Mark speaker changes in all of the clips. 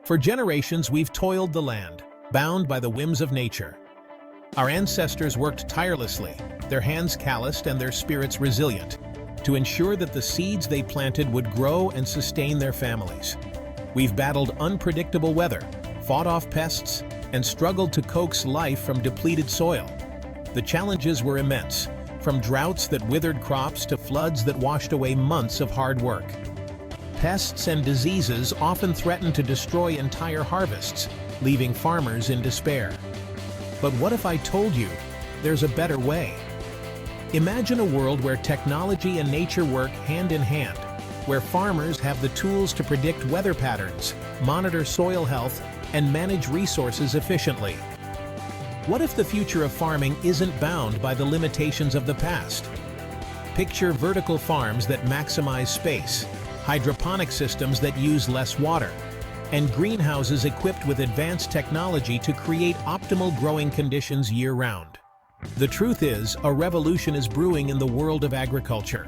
Speaker 1: For generations, we've toiled the land, bound by the whims of nature. Our ancestors worked tirelessly, their hands calloused and their spirits resilient, to ensure that the seeds they planted would grow and sustain their families. We've battled unpredictable weather, fought off pests, and struggled to coax life from depleted soil. The challenges were immense, from droughts that withered crops to floods that washed away months of hard work. Pests and diseases often threatened to destroy entire harvests, leaving farmers in despair. But what if I told you there's a better way? Imagine a world where technology and nature work hand in hand, where farmers have the tools to predict weather patterns, monitor soil health, and manage resources efficiently. What if the future of farming isn't bound by the limitations of the past? Picture vertical farms that maximize space, hydroponic systems that use less water, and greenhouses equipped with advanced technology to create optimal growing conditions year-round. The truth is, a revolution is brewing in the world of agriculture.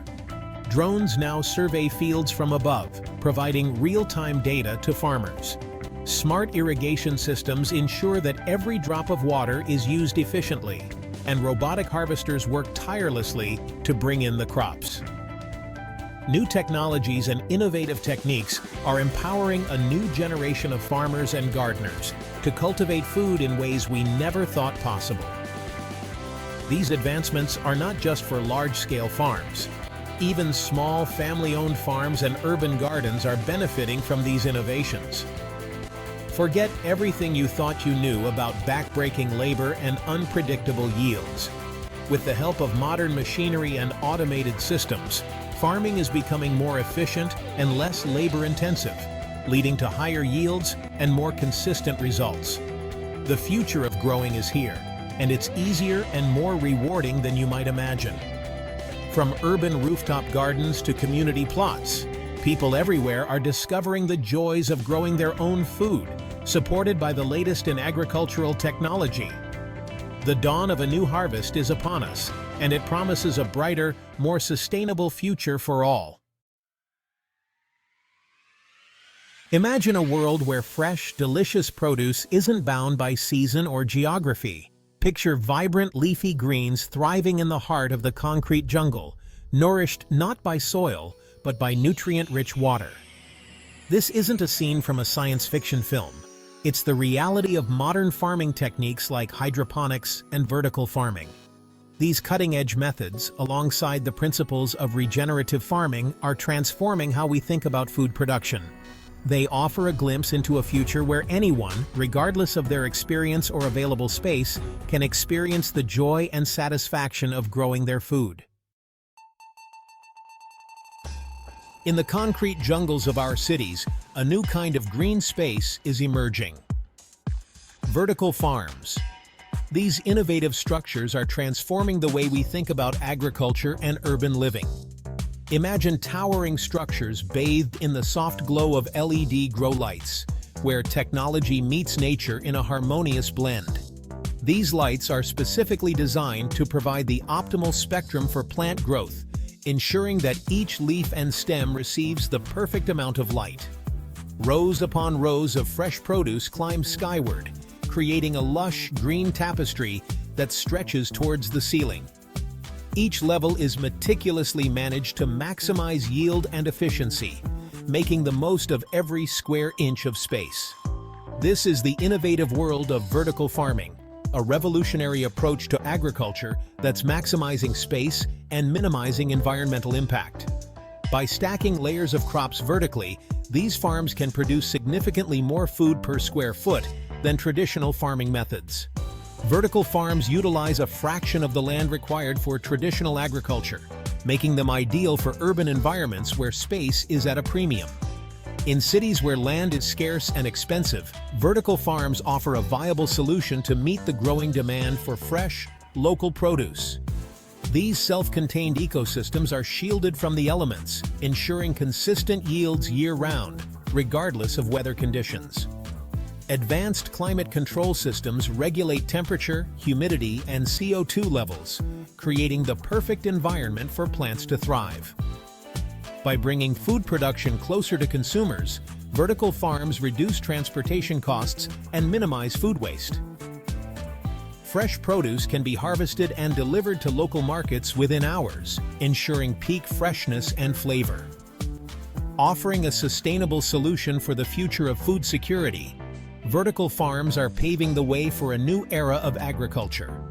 Speaker 1: Drones now survey fields from above, providing real-time data to farmers. Smart irrigation systems ensure that every drop of water is used efficiently, and robotic harvesters work tirelessly to bring in the crops. New technologies and innovative techniques are empowering a new generation of farmers and gardeners to cultivate food in ways we never thought possible. These advancements are not just for large-scale farms. Even small, family-owned farms and urban gardens are benefiting from these innovations. Forget everything you thought you knew about backbreaking labor and unpredictable yields. With the help of modern machinery and automated systems, farming is becoming more efficient and less labor-intensive, leading to higher yields and more consistent results. The future of growing is here, and it's easier and more rewarding than you might imagine. From urban rooftop gardens to community plots, people everywhere are discovering the joys of growing their own food, supported by the latest in agricultural technology. The dawn of a new harvest is upon us, and it promises a brighter, more sustainable future for all. Imagine a world where fresh, delicious produce isn't bound by season or geography. Picture vibrant leafy greens thriving in the heart of the concrete jungle, nourished not by soil, but by nutrient-rich water. This isn't a scene from a science fiction film. It's the reality of modern farming techniques like hydroponics and vertical farming. These cutting-edge methods, alongside the principles of regenerative farming, are transforming how we think about food production. They offer a glimpse into a future where anyone, regardless of their experience or available space, can experience the joy and satisfaction of growing their food. In the concrete jungles of our cities, a new kind of green space is emerging. Vertical farms. These innovative structures are transforming the way we think about agriculture and urban living. Imagine towering structures bathed in the soft glow of LED grow lights, where technology meets nature in a harmonious blend. These lights are specifically designed to provide the optimal spectrum for plant growth, ensuring that each leaf and stem receives the perfect amount of light. Rows upon rows of fresh produce climb skyward, creating a lush green tapestry that stretches towards the ceiling. Each level is meticulously managed to maximize yield and efficiency, making the most of every square inch of space. This is the innovative world of vertical farming, a revolutionary approach to agriculture that's maximizing space and minimizing environmental impact. By stacking layers of crops vertically, these farms can produce significantly more food per square foot than traditional farming methods. Vertical farms utilize a fraction of the land required for traditional agriculture, making them ideal for urban environments where space is at a premium. In cities where land is scarce and expensive, vertical farms offer a viable solution to meet the growing demand for fresh, local produce. These self-contained ecosystems are shielded from the elements, ensuring consistent yields year-round, regardless of weather conditions. Advanced climate control systems regulate temperature, humidity, and CO2 levels, creating the perfect environment for plants to thrive. By bringing food production closer to consumers, Vertical farms reduce transportation costs and minimize food waste. Fresh produce can be harvested and delivered to local markets within hours, ensuring peak freshness and flavor. Offering a sustainable solution for the future of food security, vertical farms are paving the way for a new era of agriculture.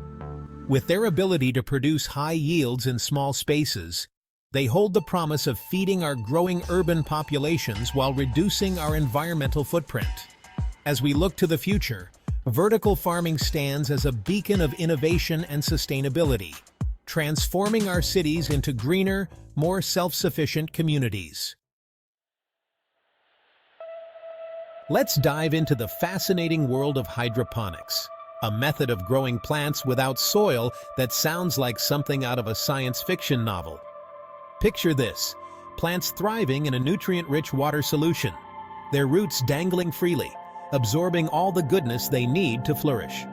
Speaker 1: With their ability to produce high yields in small spaces, they hold the promise of feeding our growing urban populations while reducing our environmental footprint. As we look to the future, vertical farming stands as a beacon of innovation and sustainability, transforming our cities into greener, more self-sufficient communities. Let's dive into the fascinating world of hydroponics, a method of growing plants without soil that sounds like something out of a science fiction novel. Picture this: plants thriving in a nutrient-rich water solution, their roots dangling freely, absorbing all the goodness they need to flourish.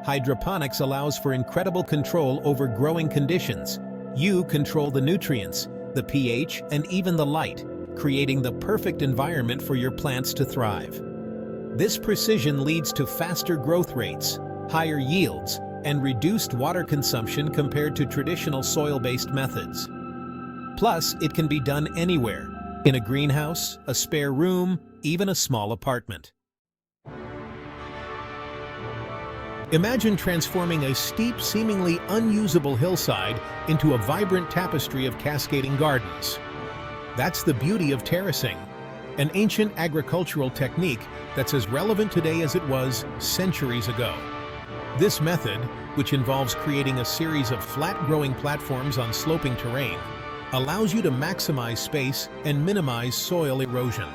Speaker 1: Hydroponics allows for incredible control over growing conditions. You control the nutrients, the pH, and even the light, creating the perfect environment for your plants to thrive. This precision leads to faster growth rates, higher yields, and reduced water consumption compared to traditional soil-based methods. Plus, it can be done anywhere, in a greenhouse, a spare room, even a small apartment. Imagine transforming a steep, seemingly unusable hillside into a vibrant tapestry of cascading gardens. That's the beauty of terracing, an ancient agricultural technique that's as relevant today as it was centuries ago. This method, which involves creating a series of flat-growing platforms on sloping terrain, allows you to maximize space and minimize soil erosion.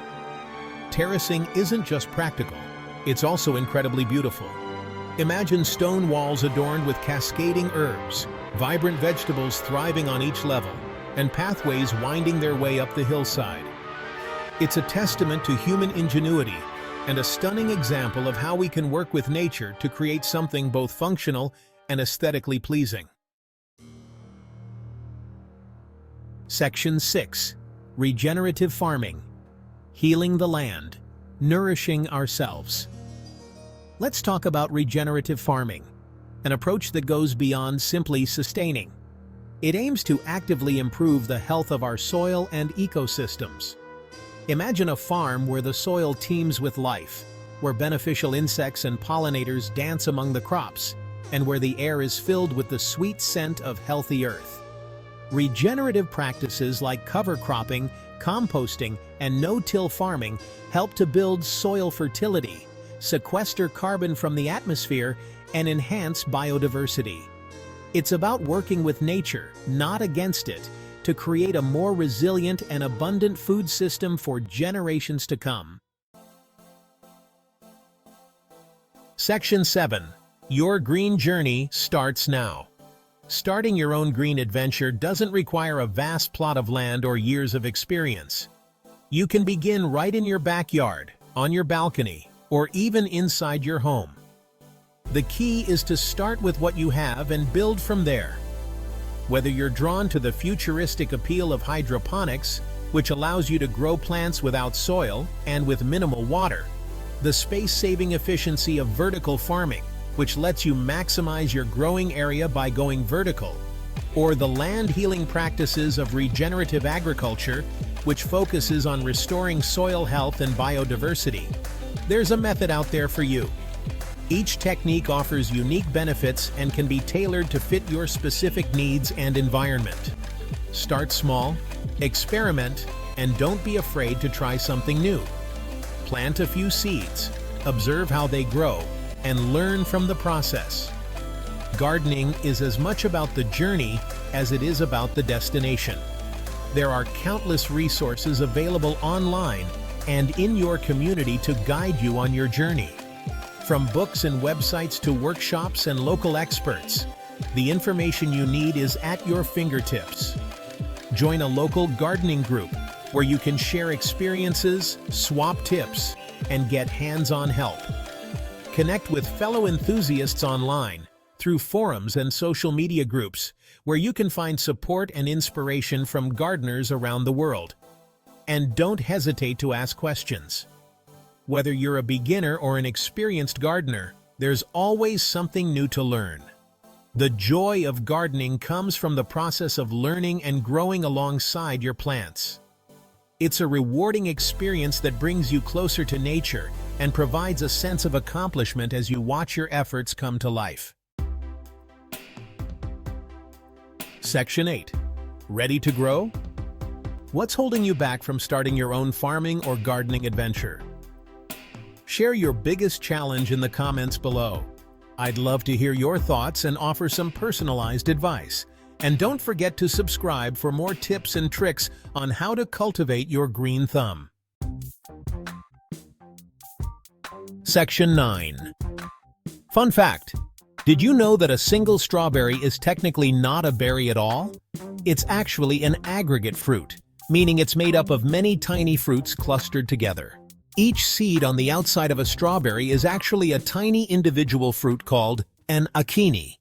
Speaker 1: Terracing isn't just practical, it's also incredibly beautiful. Imagine stone walls adorned with cascading herbs, vibrant vegetables thriving on each level, and pathways winding their way up the hillside. It's a testament to human ingenuity and a stunning example of how we can work with nature to create something both functional and aesthetically pleasing. Section 6. Regenerative Farming. Healing the land, nourishing ourselves. Let's talk about regenerative farming, an approach that goes beyond simply sustaining. It aims to actively improve the health of our soil and ecosystems. Imagine a farm where the soil teems with life, where beneficial insects and pollinators dance among the crops, and where the air is filled with the sweet scent of healthy earth. Regenerative practices like cover cropping, composting, and no-till farming help to build soil fertility, sequester carbon from the atmosphere, and enhance biodiversity. It's about working with nature, not against it, to create a more resilient and abundant food system for generations to come. Section 7. Your green journey starts now. Starting your own green adventure doesn't require a vast plot of land or years of experience. You can begin right in your backyard, on your balcony, or even inside your home. The key is to start with what you have and build from there. Whether you're drawn to the futuristic appeal of hydroponics, which allows you to grow plants without soil and with minimal water, the space-saving efficiency of vertical farming, which lets you maximize your growing area by going vertical, or the land-healing practices of regenerative agriculture, which focuses on restoring soil health and biodiversity, there's a method out there for you. Each technique offers unique benefits and can be tailored to fit your specific needs and environment. Start small, experiment, and don't be afraid to try something new. Plant a few seeds, observe how they grow, and learn from the process. Gardening is as much about the journey as it is about the destination. There are countless resources available online and in your community to guide you on your journey. From books and websites to workshops and local experts, the information you need is at your fingertips. Join a local gardening group where you can share experiences, swap tips, and get hands-on help. Connect with fellow enthusiasts online through forums and social media groups where you can find support and inspiration from gardeners around the world. And don't hesitate to ask questions. Whether you're a beginner or an experienced gardener, there's always something new to learn. The joy of gardening comes from the process of learning and growing alongside your plants. It's a rewarding experience that brings you closer to nature and provides a sense of accomplishment as you watch your efforts come to life. Section 8. Ready to grow? What's holding you back from starting your own farming or gardening adventure? Share your biggest challenge in the comments below. I'd love to hear your thoughts and offer some personalized advice. And don't forget to subscribe for more tips and tricks on how to cultivate your green thumb. Section 9. Fun fact: did you know that a single strawberry is technically not a berry at all? It's actually an aggregate fruit, meaning it's made up of many tiny fruits clustered together. Each seed on the outside of a strawberry is actually a tiny individual fruit called an achene.